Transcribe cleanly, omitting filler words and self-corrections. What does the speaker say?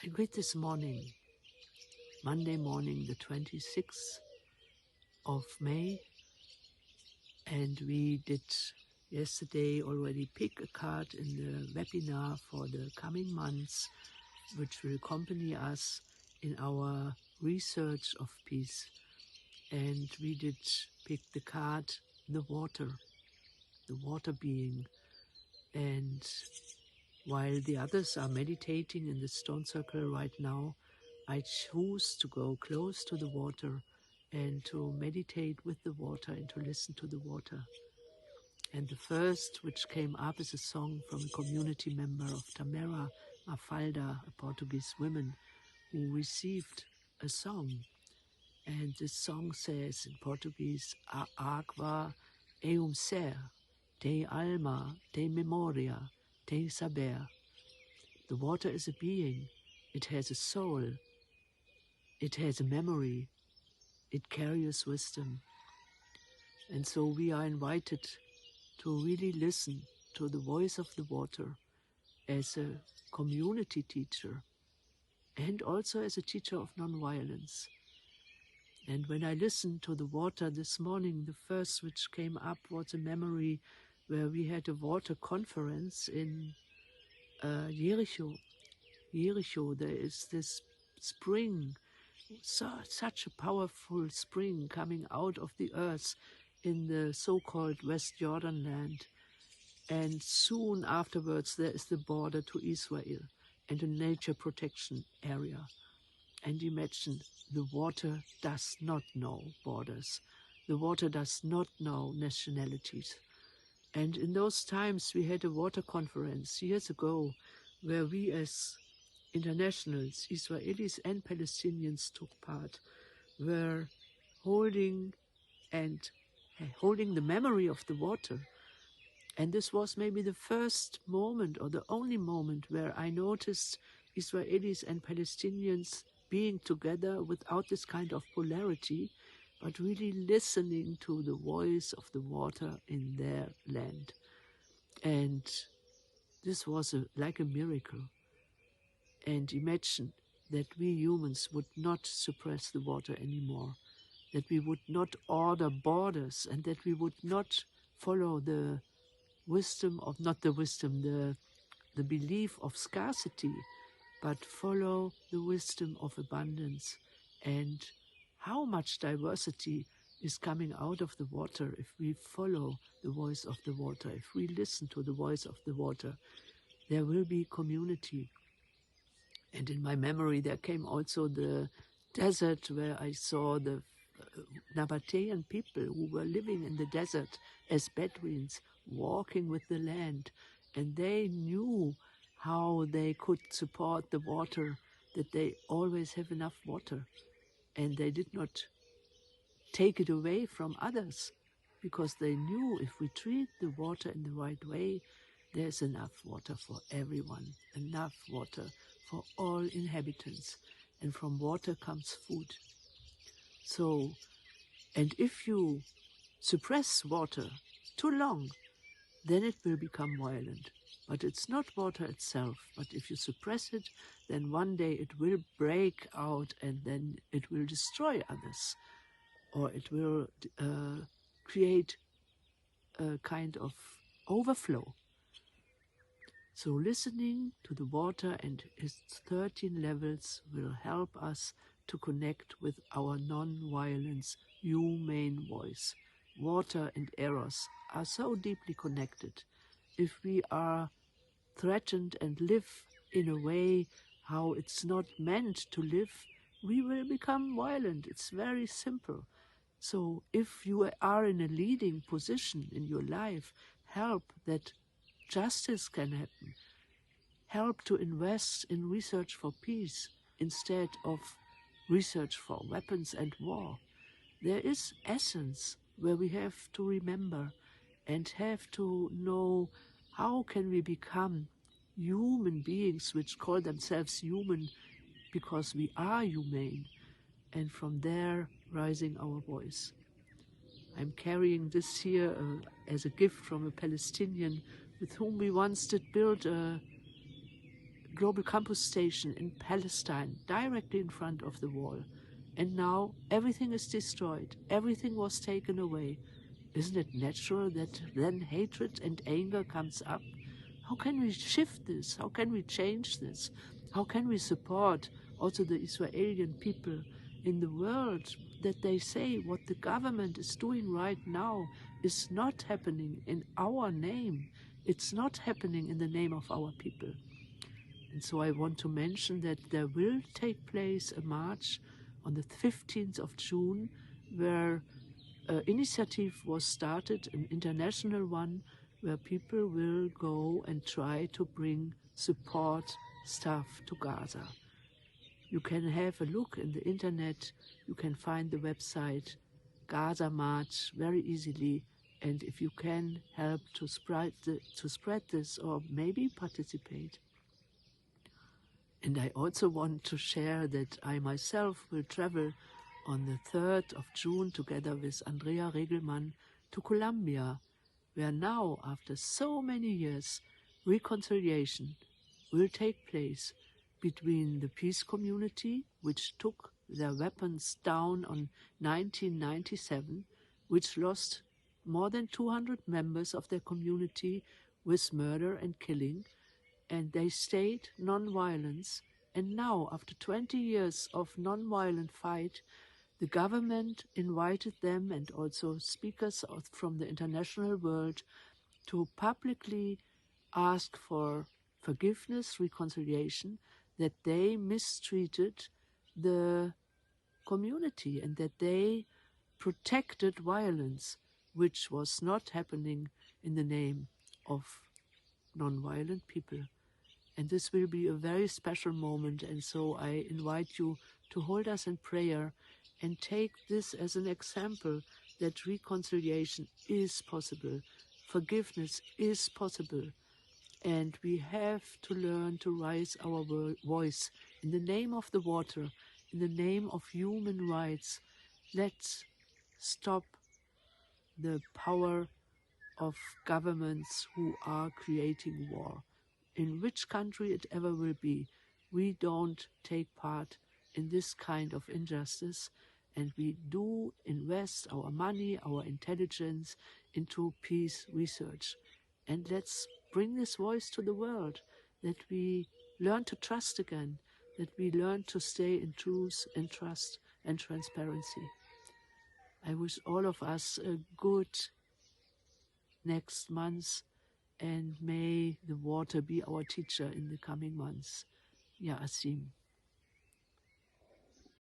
I read this morning, Monday morning, the 26th of May, and we did yesterday already pick a card in the webinar for the coming months, which will accompany us in our research of peace. And we did pick the card, the water being. And while the others are meditating in the stone circle right now, I choose to go close to the water and to meditate with the water and to listen to the water. And the first which came up is a song from a community member of Tamara Mafalda, a Portuguese woman who received a song. And this song says in Portuguese, A água é ser, tem alma, tem memória, tem saber. The water is a being, it has a soul, it has a memory, it carries wisdom. And so we are invited to really listen to the voice of the water as a community teacher and also as a teacher of nonviolence. And when I listened to the water this morning, the first which came up was a memory where we had a water conference in Jericho. Jericho, there is this spring, such a powerful spring coming out of the earth in the so-called West Jordan land. And soon afterwards there is the border to Israel and a nature protection area. And imagine, the water does not know borders. The water does not know nationalities. And in those times we had a water conference years ago where we as internationals, Israelis and Palestinians, took part, were holding the memory of the water. And this was maybe the first moment or the only moment where I noticed Israelis and Palestinians being together without this kind of polarity, but really listening to the voice of the water in their land. And this was like a miracle. And imagine that we humans would not suppress the water anymore, that we would not order borders, and that we would not follow the wisdom of, not the wisdom, the belief of scarcity, but follow the wisdom of abundance. And how much diversity is coming out of the water if we follow the voice of the water, if we listen to the voice of the water. There will be community. And in my memory there came also the desert where I saw the Nabatean people who were living in the desert as Bedouins, walking with the land. And they knew how they could support the water, that they always have enough water. And they did not take it away from others, because they knew if we treat the water in the right way, there's enough water for everyone, enough water for all inhabitants. And from water comes food. So, and if you suppress water too long, then it will become violent. But it's not water itself, but if you suppress it, then one day it will break out and then it will destroy others, or it will create a kind of overflow. So listening to the water and its 13 levels will help us to connect with our non-violence, humane voice. Water and eros are so deeply connected. If we are threatened and live in a way how it's not meant to live, we will become violent. It's very simple. So if you are in a leading position in your life, help that justice can happen. Help to invest in research for peace instead of research for weapons and war. There is essence where we have to remember and have to know how can we become human beings which call themselves human because we are humane, and from there rising our voice. I'm carrying this here as a gift from a Palestinian with whom we once did build a global campus station in Palestine, directly in front of the wall. And now everything is destroyed. Everything was taken away. Isn't it natural that then hatred and anger comes up? How can we shift this? How can we change this? How can we support also the Israeli people in the world, that they say what the government is doing right now is not happening in our name. It's not happening in the name of our people. And so I want to mention that there will take place a march on the 15th of June, where an initiative was started, an international one, where people will go and try to bring support stuff to Gaza. You can have a look in the internet. You can find the website Gaza March very easily. And if you can help to spread this, or maybe participate. And I also want to share that I myself will travel on the 3rd of June together with Andrea Regelmann to Colombia, where now, after so many years, reconciliation will take place between the peace community, which took their weapons down on 1997, which lost more than 200 members of their community with murder and killing, and they stayed non-violence. And now, after 20 years of non-violent fight, the government invited them and also speakers from the international world to publicly ask for forgiveness, reconciliation, that they mistreated the community and that they protected violence, which was not happening in the name of non-violent people. And this will be a very special moment, and so I invite you to hold us in prayer and take this as an example that reconciliation is possible, forgiveness is possible, and we have to learn to raise our voice in the name of the water, in the name of human rights. Let's stop the power of governments who are creating war. In which country it ever will be, we don't take part in this kind of injustice, and we do invest our money, our intelligence into peace research. And let's bring this voice to the world, that we learn to trust again, that we learn to stay in truth and trust and transparency. I wish all of us a good next month, and may the water be our teacher in the coming months. Ya Asim.